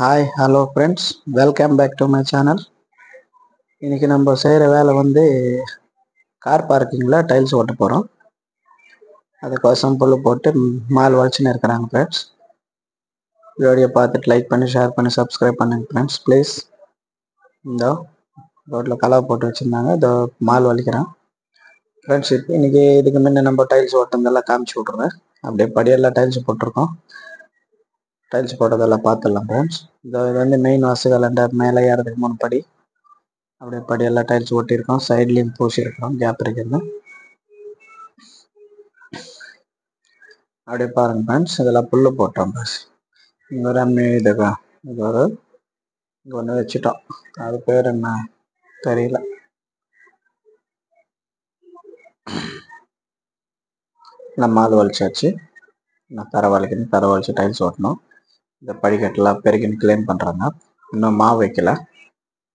Hi hello friends, welcome back to my channel. இன்றைக்கி நம்ம செய்கிற வேலை வந்து கார் பார்க்கிங்கில் டைல்ஸ் ஓட்ட போகிறோம். அதுக்கோசம் புல் போட்டு மால் வளைச்சின்னு இருக்கிறாங்க ஃப்ரெண்ட்ஸ். வீடியோ பார்த்துட்டு லைக் பண்ணி ஷேர் பண்ணி சப்ஸ்கிரைப் பண்ணுங்க ஃப்ரெண்ட்ஸ் ப்ளீஸ். இந்த ரோட்டில் கலவை போட்டு வச்சுருந்தாங்க, இதோ மால் வலிக்கிறேன் ஃப்ரெண்ட்ஸ். இன்றைக்கி இதுக்கு முன்னே நம்ம டைல்ஸ் ஓட்டுறதெல்லாம் காமிச்சு விட்ருவேன். அப்படியே படியெல்லாம் டைல்ஸ் போட்டிருக்கோம். டைல்ஸ் போட்டதெல்லாம் பார்த்துடலாம் ஃப்ரெண்ட்ஸ். இது வந்து மெயின் வாசல் மேலே ஏறதுக்கு 3 படி, அப்படியே படியெல்லாம் டைல்ஸ் ஒட்டியிருக்கோம். சைட்லேயும் பூசியிருக்கோம், கேப் இருக்கிறது. அப்படியே பாருங்கள் ஃப்ரெண்ட்ஸ், இதெல்லாம் புல்லு போட்டோம் பஸ். இங்கே ஒரு இது ஒரு இங்கே ஒன்று வச்சுட்டோம், அது பேர் என்ன தெரியல. நம்ம மால் வலிச்சாச்சு. நான் தர வலிச்சு டைல்ஸ் ஓட்டணும். இந்த படிக்கட்டெல்லாம் பெருக்கின்னு க்ளீன் பண்ணுறாங்க. இன்னும் மாவு வைக்கல,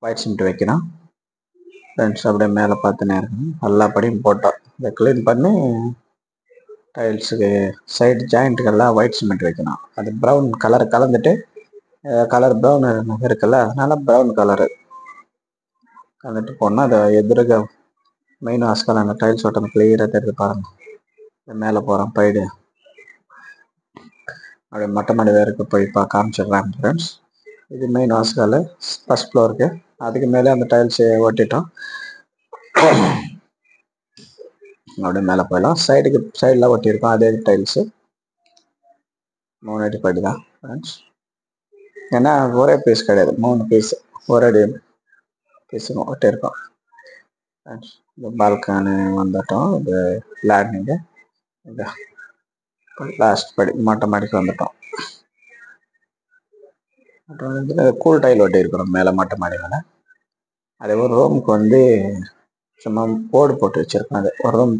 ஒயிட் சிமெண்ட் வைக்கணும் ஃப்ரெண்ட்ஸ். அப்படியே மேலே பார்த்துனே இருக்கணும். எல்லா படியும் போட்டோம். இதை க்ளீன் பண்ணி டைல்ஸுக்கு சைடு ஜாயிண்ட்டுக்கெல்லாம் ஒயிட் சிமெண்ட் வைக்கணும். அது ப்ரௌன் கலர் கலந்துட்டு, கலர் ப்ரௌன் இருக்குல்ல, அதனால் ப்ரௌன் கலரு கலந்துட்டு போனால் அதை எதிர்க்க மெயின் வாஸ்கால் அந்த டைல்ஸ் ஓட்டணும். கிளியராக தெரிஞ்சு பாருங்கள். மேலே போகிறோம் பைடு, அப்படியே மொட்டை மாடி வேறுக்கு போய் காமிச்சிடுறேன் ஃப்ரெண்ட்ஸ். இது மெயின் வாஸ்கால் ஃபஸ்ட் ஃப்ளோருக்கு. அதுக்கு மேலே அந்த டைல்ஸ் ஓட்டிட்டோம். அப்படியே மேலே போயிடலாம். சைடில் ஒட்டியிருக்கோம் அதே டைல்ஸு. 3 அடி படி தான் ஃப்ரெண்ட்ஸ். ஏன்னா ஒரே பீஸ் கிடையாது, 3 பீஸ் ஒரு அடி பீஸுங்க ஒட்டியிருக்கோம் ஃப்ரெண்ட்ஸ். இந்த பால்கனி வந்துட்டோம். இது லேண்டிங்கு, இந்த லாஸ்ட் படி மொட்டை மாடிக்கு வந்துட்டோம். கூல் டைல் ஒட்டியிருக்கிறோம் மேலே மொட்டை மாடி மேலே. அதே ஒரு ரூமுக்கு வந்து சும்மா போர்டு போட்டு வச்சுருக்கோம். அது ஒரு ரூம்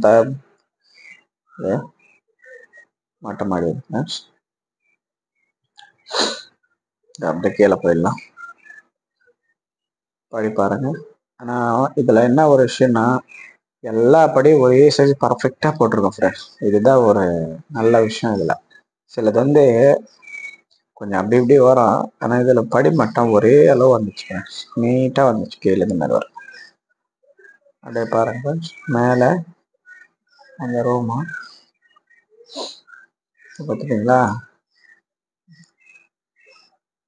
மொட்டை மாடி ஃப்ரெண்ட்ஸ். அப்படியே கீழே போயிடலாம். படி பாருங்க. ஆனால் இதில் என்ன ஒரு விஷயம்னா, எல்லா படியும் ஒரே சைஸ் பர்ஃபெக்டாக போட்டிருக்கோம் ஃப்ரெண்ட்ஸ். இதுதான் ஒரு நல்ல விஷயம். இதில் சிலது வந்து கொஞ்சம் அப்படி இப்படி வரும், ஆனால் இதில் படி மட்டும் ஒரே அளவு வந்துச்சு ஃப்ரெண்ட்ஸ். நீட்டாக வந்துச்சு கீழே இந்த மாதிரி வரும். அப்படியே பாருங்க ஃப்ரெண்ட்ஸ், மேலே அந்த ரூமு பார்த்துட்டிங்களா,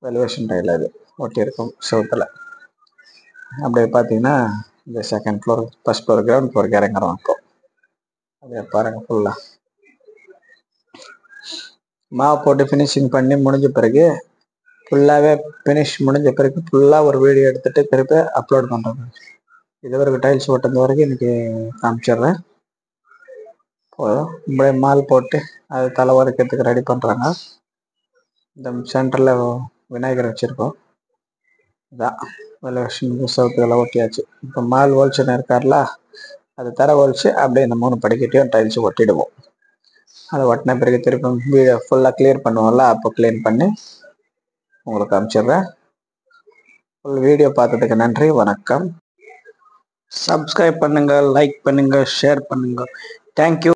வெல்வேஷன் டைல் அது ஒட்டியிருக்கும் செவுத்தில். அப்படியே பார்த்தீங்கன்னா இந்த second floor first floor ground ஃப்ளோருக்கு இறங்குறோம். அப்போ அப்படியே பாருங்கள், ஃபுல்லாக மாவு போட்டு ஃபினிஷிங் பண்ணி முடிஞ்ச பிறகு ஃபுல்லாகவே முடிஞ்ச பிறகு ஃபுல்லாக ஒரு வீடியோ எடுத்துகிட்டு திருப்பி அப்லோட் பண்ணுறேன். இது வரைக்கும் டைல்ஸ் ஓட்டுறது வரைக்கும் இன்றைக்கி காமிச்சிடுறேன். போதும். இப்படியே மால் போட்டு அது தலை வரைக்கிறதுக்கு ரெடி பண்ணுறாங்க. இந்த சென்டரில் விநாயகர் வச்சுருக்கோம். இதான் சவுத்துக்கெல்லாம் ஒட்டியாச்சு. இப்போ மால் ஹோல்சேல் இருக்கார்ல, அது தர ஹோல்சு அப்படியே இந்த 3 படிக்கட்டையும் டைல்ஸ் ஒட்டிடுவோம். அதை ஒட்டின பிறகு திருப்பி வீடியோ ஃபுல்லாக கிளியர் பண்ணுவோம்ல, அப்போ கிளீன் பண்ணி உங்களுக்கு அனுப்பிச்சிடுறேன். ஃபுல் வீடியோ பார்த்ததுக்கு நன்றி, வணக்கம். சப்ஸ்கிரைப் பண்ணுங்கள், லைக் பண்ணுங்கள், ஷேர் பண்ணுங்கள். தேங்க்யூ.